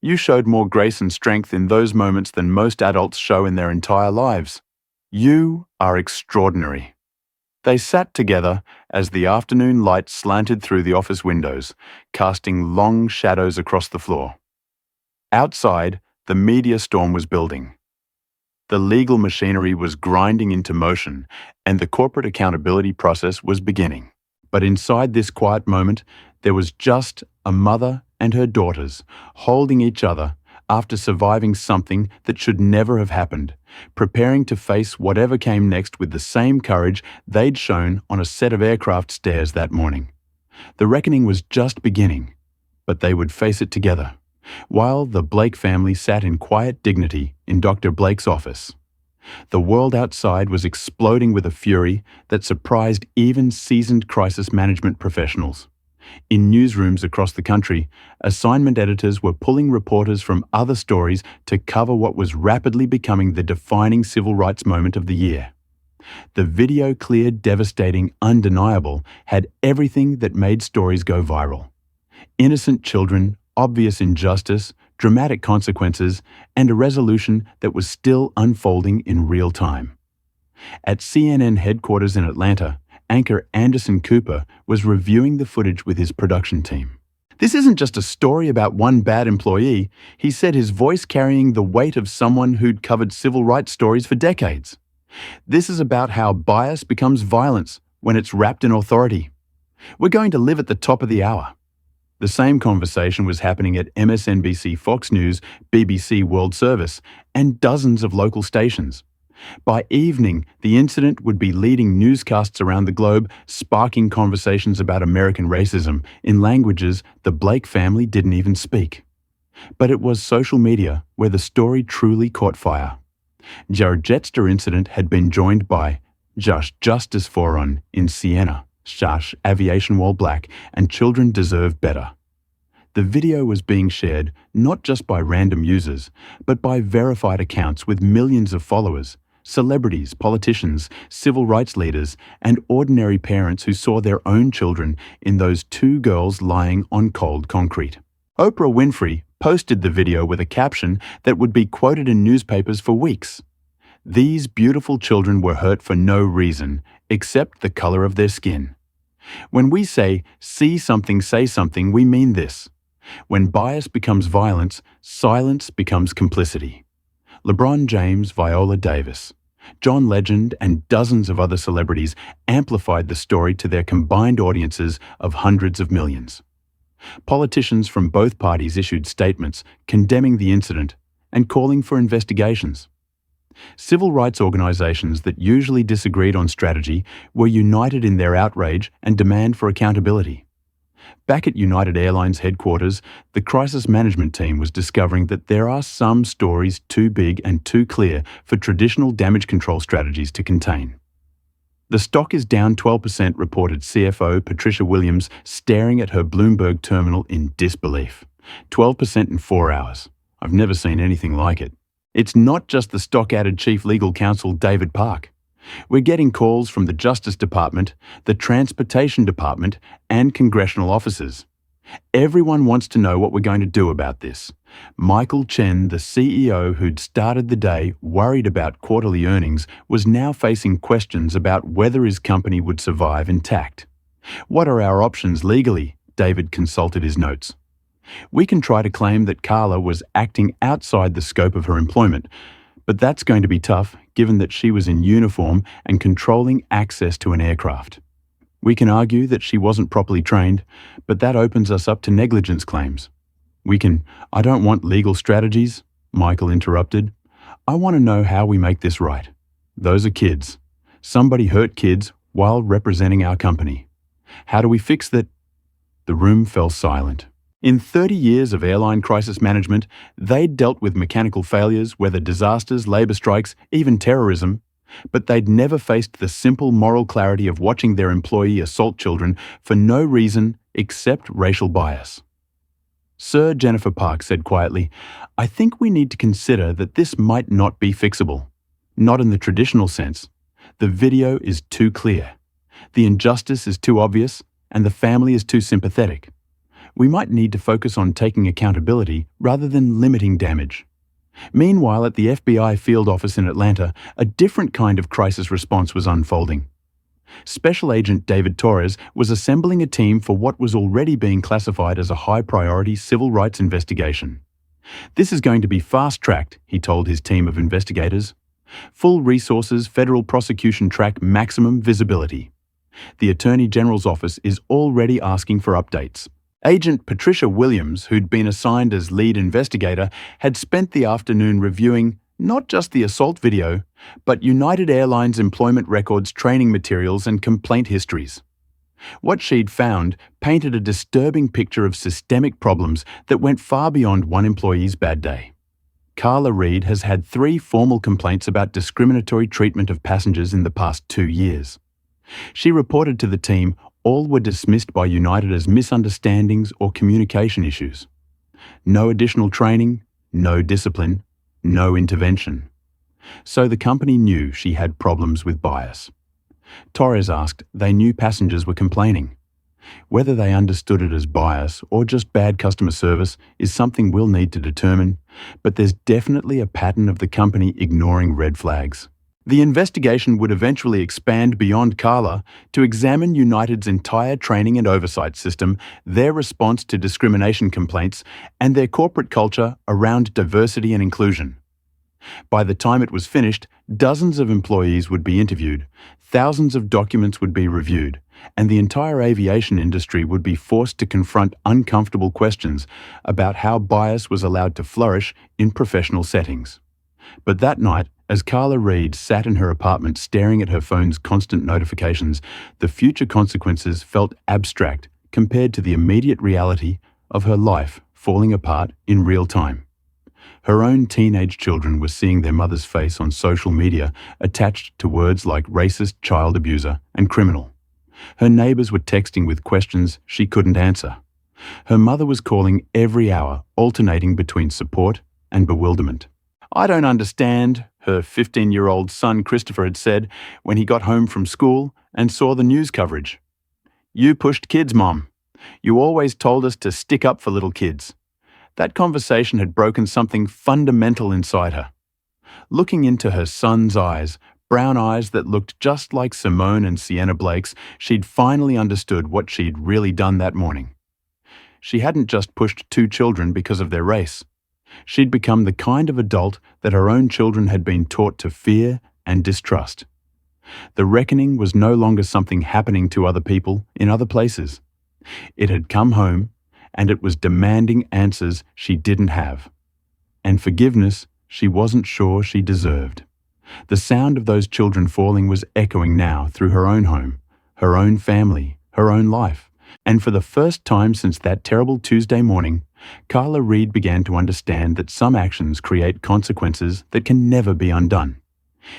A: "You showed more grace and strength in those moments than most adults show in their entire lives. You are extraordinary." They sat together as the afternoon light slanted through the office windows, casting long shadows across the floor. Outside, the media storm was building. The legal machinery was grinding into motion, and the corporate accountability process was beginning. But inside this quiet moment, there was just a mother and her daughters holding each other after surviving something that should never have happened, preparing to face whatever came next with the same courage they'd shown on a set of aircraft stairs that morning. The reckoning was just beginning, but they would face it together, while the Blake family sat in quiet dignity in Dr. Blake's office. The world outside was exploding with a fury that surprised even seasoned crisis management professionals. In newsrooms across the country, assignment editors were pulling reporters from other stories to cover what was rapidly becoming the defining civil rights moment of the year. The video-cleared, devastating, undeniable had everything that made stories go viral. Innocent children, obvious injustice, dramatic consequences, and a resolution that was still unfolding in real time. At CNN headquarters in Atlanta, anchor Anderson Cooper was reviewing the footage with his production team. "This isn't just a story about one bad employee," he said, his voice carrying the weight of someone who'd covered civil rights stories for decades. "This is about how bias becomes violence when it's wrapped in authority. We're going to live at the top of the hour." The same conversation was happening at MSNBC, Fox News, BBC World Service, and dozens of local stations. By evening, the incident would be leading newscasts around the globe, sparking conversations about American racism in languages the Blake family didn't even speak. But it was social media where the story truly caught fire. Jared Jetster incident had been joined by Justice Forum in Siena, Shush, Aviation Wall Black, and Children Deserve Better. The video was being shared not just by random users, but by verified accounts with millions of followers, celebrities, politicians, civil rights leaders, and ordinary parents who saw their own children in those two girls lying on cold concrete. Oprah Winfrey posted the video with a caption that would be quoted in newspapers for weeks. "These beautiful children were hurt for no reason, except the color of their skin." When we say, "see something, say something," we mean this. When bias becomes violence, silence becomes complicity. LeBron James, Viola Davis, John Legend, and dozens of other celebrities amplified the story to their combined audiences of hundreds of millions. Politicians from both parties issued statements condemning the incident and calling for investigations. Civil rights organizations that usually disagreed on strategy were united in their outrage and demand for accountability. Back at United Airlines headquarters, the crisis management team was discovering that there are some stories too big and too clear for traditional damage control strategies to contain. "The stock is down 12%, reported CFO Patricia Williams, staring at her Bloomberg terminal in disbelief. 12% in 4 hours. I've never seen anything like it. It's not just the stock, added Chief Legal Counsel David Park. We're getting calls from the Justice Department, the Transportation Department, and congressional offices. Everyone wants to know what we're going to do about this." Michael Chen, the CEO who'd started the day worried about quarterly earnings, was now facing questions about whether his company would survive intact. "What are our options legally?" David consulted his notes. "We can try to claim that Carla was acting outside the scope of her employment, but that's going to be tough given that she was in uniform and controlling access to an aircraft. We can argue that she wasn't properly trained, but that opens us up to negligence claims. I don't want legal strategies, Michael interrupted. I want to know how we make this right. Those are kids. Somebody hurt kids while representing our company. How do we fix that? The room fell silent. In 30 years of airline crisis management, they'd dealt with mechanical failures, weather disasters, labor strikes, even terrorism, but they'd never faced the simple moral clarity of watching their employee assault children for no reason except racial bias. Sir Jennifer Park said quietly, I think we need to consider that this might not be fixable. Not in the traditional sense. The video is too clear. The injustice is too obvious, and the family is too sympathetic. We might need to focus on taking accountability rather than limiting damage. Meanwhile, at the FBI field office in Atlanta, a different kind of crisis response was unfolding. Special Agent David Torres was assembling a team for what was already being classified as a high-priority civil rights investigation. This is going to be fast-tracked, he told his team of investigators. Full resources, federal prosecution track, maximum visibility. The Attorney General's office is already asking for updates. Agent Patricia Williams, who'd been assigned as lead investigator, had spent the afternoon reviewing not just the assault video, but United Airlines employment records, training materials, and complaint histories. What she'd found painted a disturbing picture of systemic problems that went far beyond one employee's bad day. Carla Reed has had 3 formal complaints about discriminatory treatment of passengers in the past 2 years. She reported to the team all were dismissed by United as misunderstandings or communication issues. No additional training, no discipline, no intervention. So the company knew she had problems with bias. Torres asked they knew passengers were complaining. Whether they understood it as bias or just bad customer service is something we'll need to determine, but there's definitely a pattern of the company ignoring red flags. The investigation would eventually expand beyond Carla to examine United's entire training and oversight system, their response to discrimination complaints, and their corporate culture around diversity and inclusion. By the time it was finished, dozens of employees would be interviewed, thousands of documents would be reviewed, and the entire aviation industry would be forced to confront uncomfortable questions about how bias was allowed to flourish in professional settings. But that night, as Carla Reed sat in her apartment staring at her phone's constant notifications, the future consequences felt abstract compared to the immediate reality of her life falling apart in real time. Her own teenage children were seeing their mother's face on social media attached to words like racist, child abuser, and criminal. Her neighbors were texting with questions she couldn't answer. Her mother was calling every hour, alternating between support and bewilderment. I don't understand, her 15-year-old son Christopher had said when he got home from school and saw the news coverage. You pushed kids, Mom. You always told us to stick up for little kids. That conversation had broken something fundamental inside her. Looking into her son's eyes, brown eyes that looked just like Simone and Sienna Blake's, she'd finally understood what she'd really done that morning. She hadn't just pushed 2 children because of their race. She'd become the kind of adult that her own children had been taught to fear and distrust. The reckoning was no longer something happening to other people in other places. It had come home, and it was demanding answers she didn't have, and forgiveness she wasn't sure she deserved. The sound of those children falling was echoing now through her own home, her own family, her own life. And for the first time since that terrible Tuesday morning, Carla Reed began to understand that some actions create consequences that can never be undone.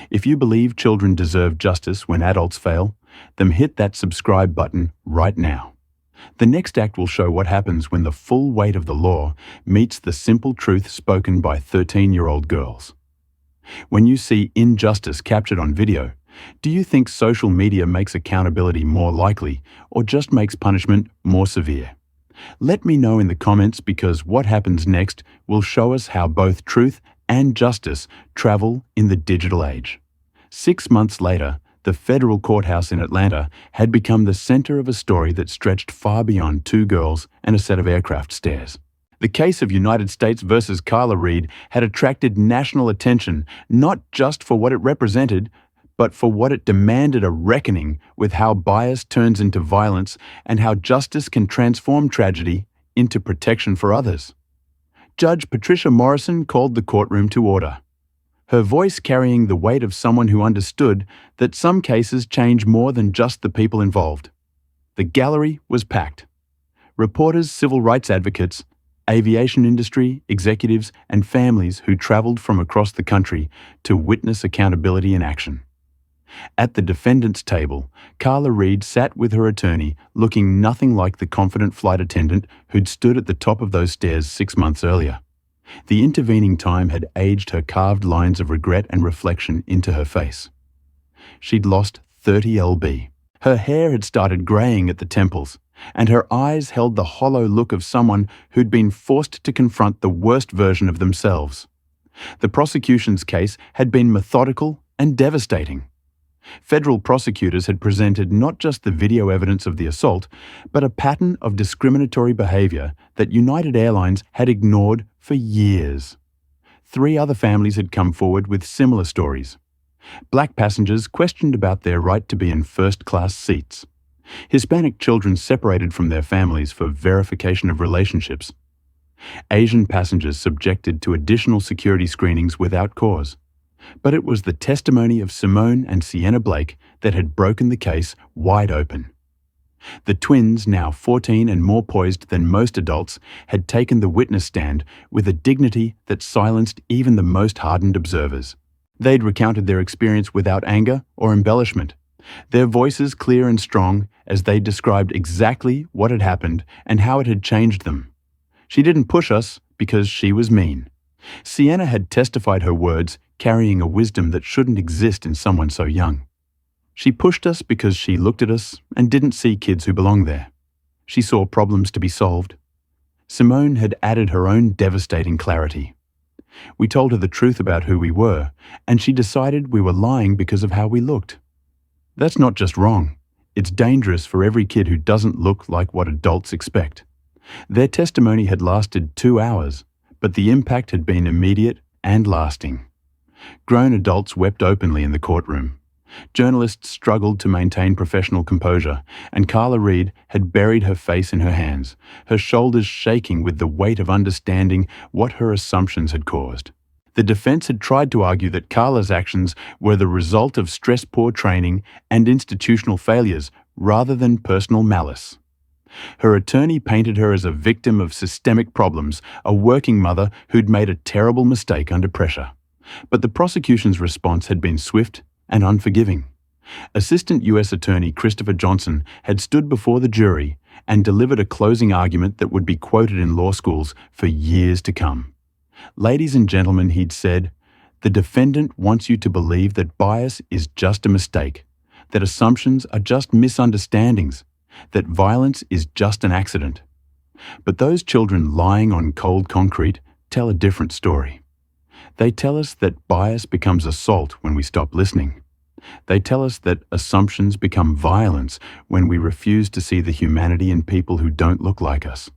A: If you believe children deserve justice when adults fail, then hit that subscribe button right now. The next act will show what happens when the full weight of the law meets the simple truth spoken by 13-year-old girls. When you see injustice captured on video, do you think social media makes accountability more likely or just makes punishment more severe? Let me know in the comments, because what happens next will show us how both truth and justice travel in the digital age. 6 months later, the federal courthouse in Atlanta had become the center of a story that stretched far beyond 2 girls and a set of aircraft stairs. The case of United States versus Carla Reed had attracted national attention, not just for what it represented, but for what it demanded a reckoning with how bias turns into violence and how justice can transform tragedy into protection for others. Judge Patricia Morrison called the courtroom to order, her voice carrying the weight of someone who understood that some cases change more than just the people involved. The gallery was packed. Reporters, civil rights advocates, aviation industry, executives, and families who traveled from across the country to witness accountability in action. At the defendant's table, Carla Reed sat with her attorney, looking nothing like the confident flight attendant who'd stood at the top of those stairs 6 months earlier. The intervening time had aged her carved lines of regret and reflection into her face. She'd lost 30 lb. Her hair had started graying at the temples, and her eyes held the hollow look of someone who'd been forced to confront the worst version of themselves. The prosecution's case had been methodical and devastating. Federal prosecutors had presented not just the video evidence of the assault, but a pattern of discriminatory behavior that United Airlines had ignored for years. 3 other families had come forward with similar stories. Black passengers questioned about their right to be in first-class seats. Hispanic children separated from their families for verification of relationships. Asian passengers subjected to additional security screenings without cause. But it was the testimony of Simone and Sienna Blake that had broken the case wide open. The twins, now 14 and more poised than most adults, had taken the witness stand with a dignity that silenced even the most hardened observers. They'd recounted their experience without anger or embellishment, their voices clear and strong as they described exactly what had happened and how it had changed them. She didn't push us because she was mean. Sienna had testified her words, carrying a wisdom that shouldn't exist in someone so young. She pushed us because she looked at us and didn't see kids who belong there. She saw problems to be solved. Simone had added her own devastating clarity. We told her the truth about who we were, and she decided we were lying because of how we looked. That's not just wrong. It's dangerous for every kid who doesn't look like what adults expect. Their testimony had lasted 2 hours, but the impact had been immediate and lasting. Grown adults wept openly in the courtroom. Journalists struggled to maintain professional composure, and Carla Reed had buried her face in her hands, her shoulders shaking with the weight of understanding what her assumptions had caused. The defense had tried to argue that Carla's actions were the result of stress-poor training and institutional failures rather than personal malice. Her attorney painted her as a victim of systemic problems, a working mother who'd made a terrible mistake under pressure. But the prosecution's response had been swift and unforgiving. Assistant U.S. Attorney Christopher Johnson had stood before the jury and delivered a closing argument that would be quoted in law schools for years to come. Ladies and gentlemen, he'd said, the defendant wants you to believe that bias is just a mistake, that assumptions are just misunderstandings, that violence is just an accident. But those children lying on cold concrete tell a different story. They tell us that bias becomes assault when we stop listening. They tell us that assumptions become violence when we refuse to see the humanity in people who don't look like us.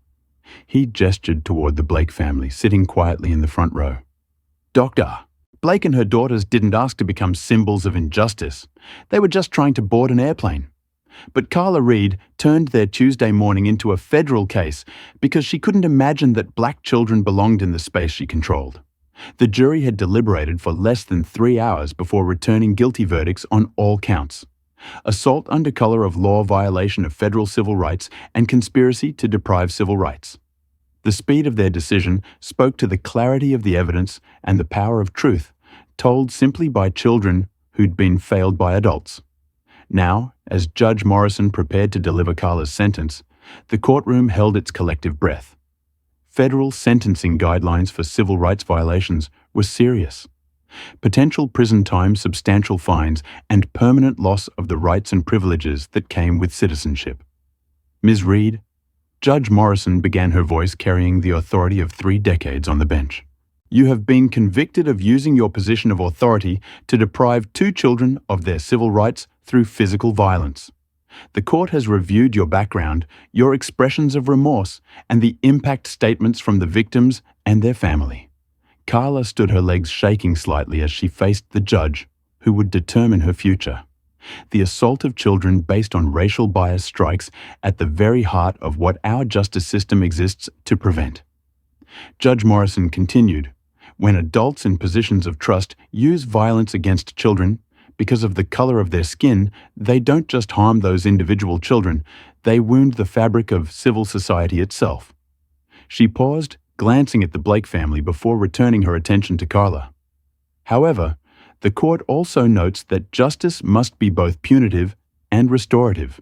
A: He gestured toward the Blake family, sitting quietly in the front row. Doctor, Blake and her daughters didn't ask to become symbols of injustice. They were just trying to board an airplane. But Carla Reed turned their Tuesday morning into a federal case because she couldn't imagine that black children belonged in the space she controlled. The jury had deliberated for less than 3 hours before returning guilty verdicts on all counts: assault under color of law violation of federal civil rights and conspiracy to deprive civil rights. The speed of their decision spoke to the clarity of the evidence and the power of truth, told simply by children who'd been failed by adults. Now, as Judge Morrison prepared to deliver Carla's sentence, the courtroom held its collective breath. Federal sentencing guidelines for civil rights violations were serious. Potential prison time, substantial fines, and permanent loss of the rights and privileges that came with citizenship. Ms. Reed, Judge Morrison began, her voice carrying the authority of 3 decades on the bench. You have been convicted of using your position of authority to deprive 2 children of their civil rights through physical violence. The court has reviewed your background, your expressions of remorse, and the impact statements from the victims and their family. Carla stood, her legs shaking slightly as she faced the judge, who would determine her future. The assault of children based on racial bias strikes at the very heart of what our justice system exists to prevent. Judge Morrison continued, "When adults in positions of trust use violence against children, because of the color of their skin, they don't just harm those individual children, they wound the fabric of civil society itself." She paused, glancing at the Blake family before returning her attention to Carla. However, the court also notes that justice must be both punitive and restorative.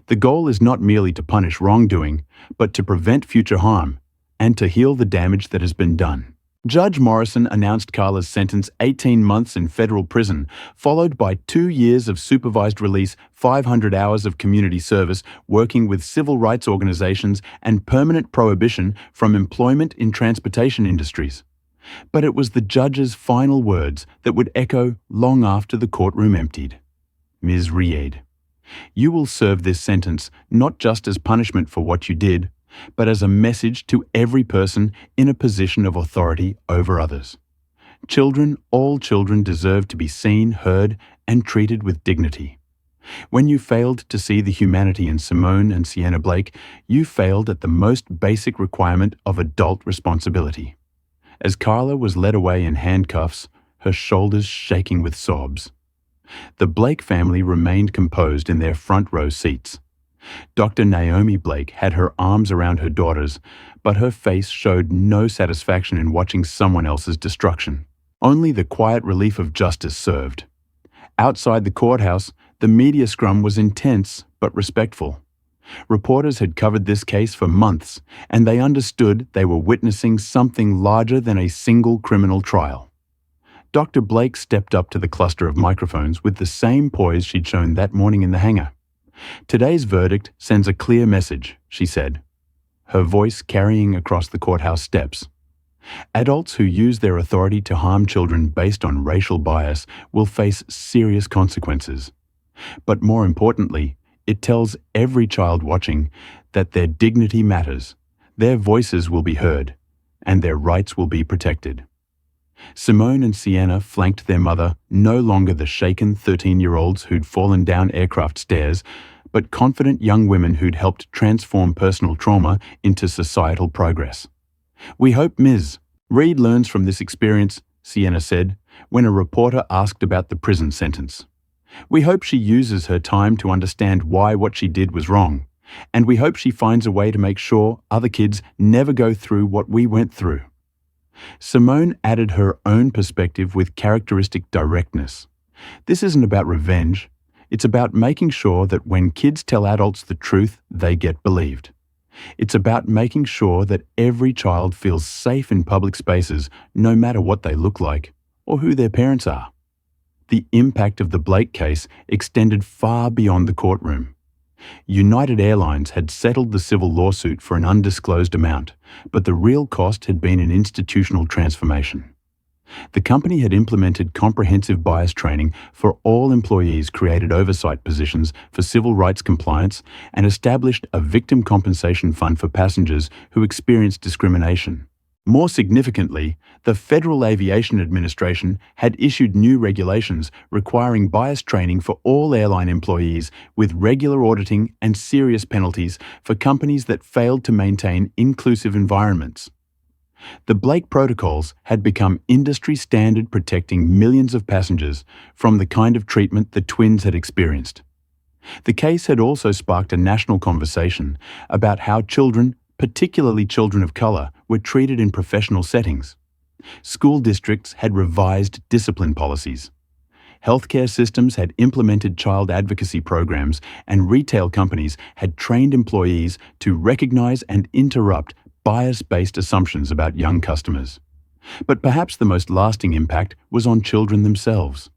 A: The goal is not merely to punish wrongdoing, but to prevent future harm and to heal the damage that has been done. Judge Morrison announced Carla's sentence 18 months in federal prison, followed by 2 years of supervised release, 500 hours of community service, working with civil rights organizations, and permanent prohibition from employment in transportation industries. But it was the judge's final words that would echo long after the courtroom emptied. "Ms. Reed, you will serve this sentence not just as punishment for what you did, but as a message to every person in a position of authority over others. Children, all children deserve to be seen, heard, and treated with dignity. When you failed to see the humanity in Simone and Sienna Blake, you failed at the most basic requirement of adult responsibility." As Carla was led away in handcuffs, her shoulders shaking with sobs, the Blake family remained composed in their front row seats. Dr. Naomi Blake had her arms around her daughters, but her face showed no satisfaction in watching someone else's destruction. Only the quiet relief of justice served. Outside the courthouse, the media scrum was intense but respectful. Reporters had covered this case for months, and they understood they were witnessing something larger than a single criminal trial. Dr. Blake stepped up to the cluster of microphones with the same poise she'd shown that morning in the hangar. "Today's verdict sends a clear message," she said, her voice carrying across the courthouse steps. "Adults who use their authority to harm children based on racial bias will face serious consequences. But more importantly, it tells every child watching that their dignity matters, their voices will be heard, and their rights will be protected." Simone and Sienna flanked their mother, no longer the shaken 13-year-olds who'd fallen down aircraft stairs, but confident young women who'd helped transform personal trauma into societal progress. "We hope Ms. Reed learns from this experience," Sienna said, when a reporter asked about the prison sentence. "We hope she uses her time to understand why what she did was wrong, and we hope she finds a way to make sure other kids never go through what we went through." Simone added her own perspective with characteristic directness. "This isn't about revenge. It's about making sure that when kids tell adults the truth, they get believed. It's about making sure that every child feels safe in public spaces, no matter what they look like or who their parents are." The impact of the Blake case extended far beyond the courtroom. United Airlines had settled the civil lawsuit for an undisclosed amount, but the real cost had been an institutional transformation. The company had implemented comprehensive bias training for all employees, created oversight positions for civil rights compliance, and established a victim compensation fund for passengers who experienced discrimination. More significantly, the Federal Aviation Administration had issued new regulations requiring bias training for all airline employees, with regular auditing and serious penalties for companies that failed to maintain inclusive environments. The Blake protocols had become industry standard, protecting millions of passengers from the kind of treatment the twins had experienced. The case had also sparked a national conversation about how children, particularly children of color, were treated in professional settings. School districts had revised discipline policies. Healthcare systems had implemented child advocacy programs, and retail companies had trained employees to recognize and interrupt bias-based assumptions about young customers. But perhaps the most lasting impact was on children themselves.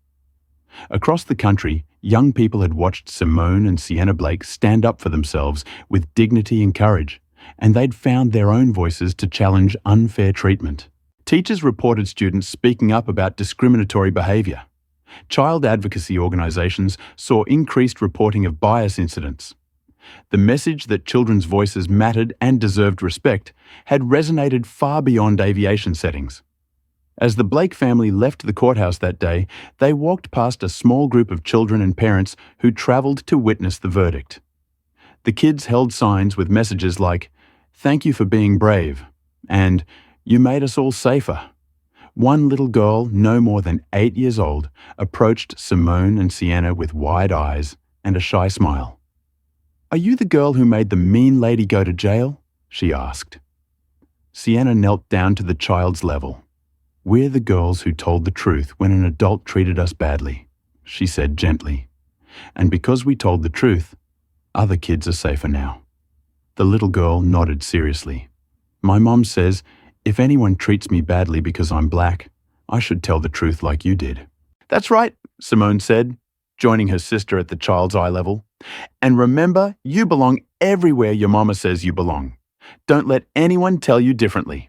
A: Across the country, young people had watched Simone and Sienna Blake stand up for themselves with dignity and courage, and they'd found their own voices to challenge unfair treatment. Teachers reported students speaking up about discriminatory behavior. Child advocacy organizations saw increased reporting of bias incidents. The message that children's voices mattered and deserved respect had resonated far beyond aviation settings. As the Blake family left the courthouse that day, they walked past a small group of children and parents who traveled to witness the verdict. The kids held signs with messages like, "Thank you for being brave," and "You made us all safer." One little girl, no more than 8 years old, approached Simone and Sienna with wide eyes and a shy smile. "Are you the girl who made the mean lady go to jail?" she asked. Sienna knelt down to the child's level. "We're the girls who told the truth when an adult treated us badly," she said gently. "And because we told the truth, other kids are safer now." The little girl nodded seriously. "My mom says, if anyone treats me badly because I'm black, I should tell the truth like you did." "That's right," Simone said, joining her sister at the child's eye level. "And remember, you belong everywhere your mama says you belong. Don't let anyone tell you differently."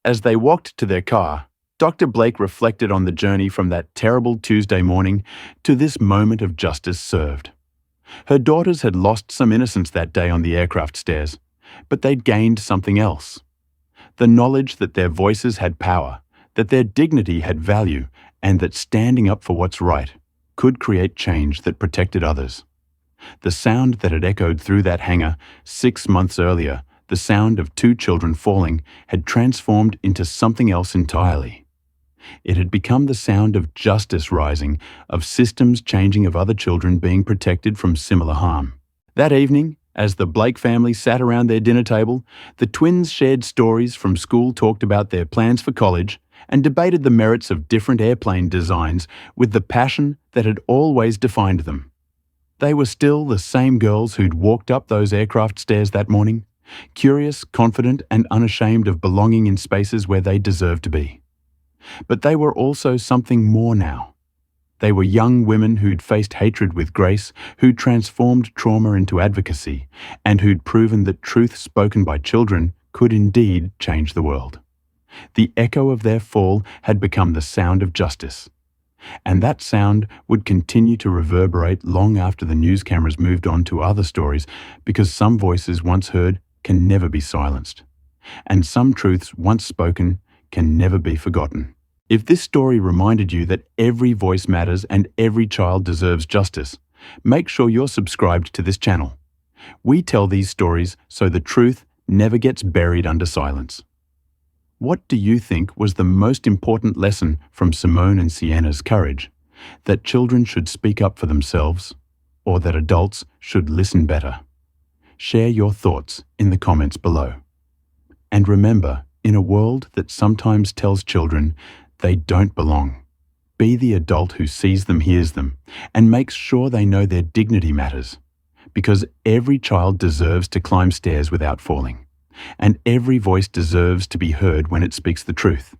A: As they walked to their car, Dr. Blake reflected on the journey from that terrible Tuesday morning to this moment of justice served. Her daughters had lost some innocence that day on the aircraft stairs, but they'd gained something else. The knowledge that their voices had power, that their dignity had value, and that standing up for what's right could create change that protected others. The sound that had echoed through that hangar 6 months earlier, the sound of 2 children falling, had transformed into something else entirely. It had become the sound of justice rising, of systems changing, of other children being protected from similar harm. That evening, as the Blake family sat around their dinner table, the twins shared stories from school, talked about their plans for college, and debated the merits of different airplane designs with the passion that had always defined them. They were still the same girls who'd walked up those aircraft stairs that morning, curious, confident, and unashamed of belonging in spaces where they deserved to be. But they were also something more now. They were young women who'd faced hatred with grace, who'd transformed trauma into advocacy, and who'd proven that truth spoken by children could indeed change the world. The echo of their fall had become the sound of justice. And that sound would continue to reverberate long after the news cameras moved on to other stories, because some voices once heard can never be silenced, and some truths once spoken can never be forgotten. If this story reminded you that every voice matters and every child deserves justice, make sure you're subscribed to this channel. We tell these stories so the truth never gets buried under silence. What do you think was the most important lesson from Simone and Sienna's courage? That children should speak up for themselves, or that adults should listen better? Share your thoughts in the comments below. And remember, in a world that sometimes tells children they don't belong, be the adult who sees them, hears them, and makes sure they know their dignity matters. Because every child deserves to climb stairs without falling, and every voice deserves to be heard when it speaks the truth.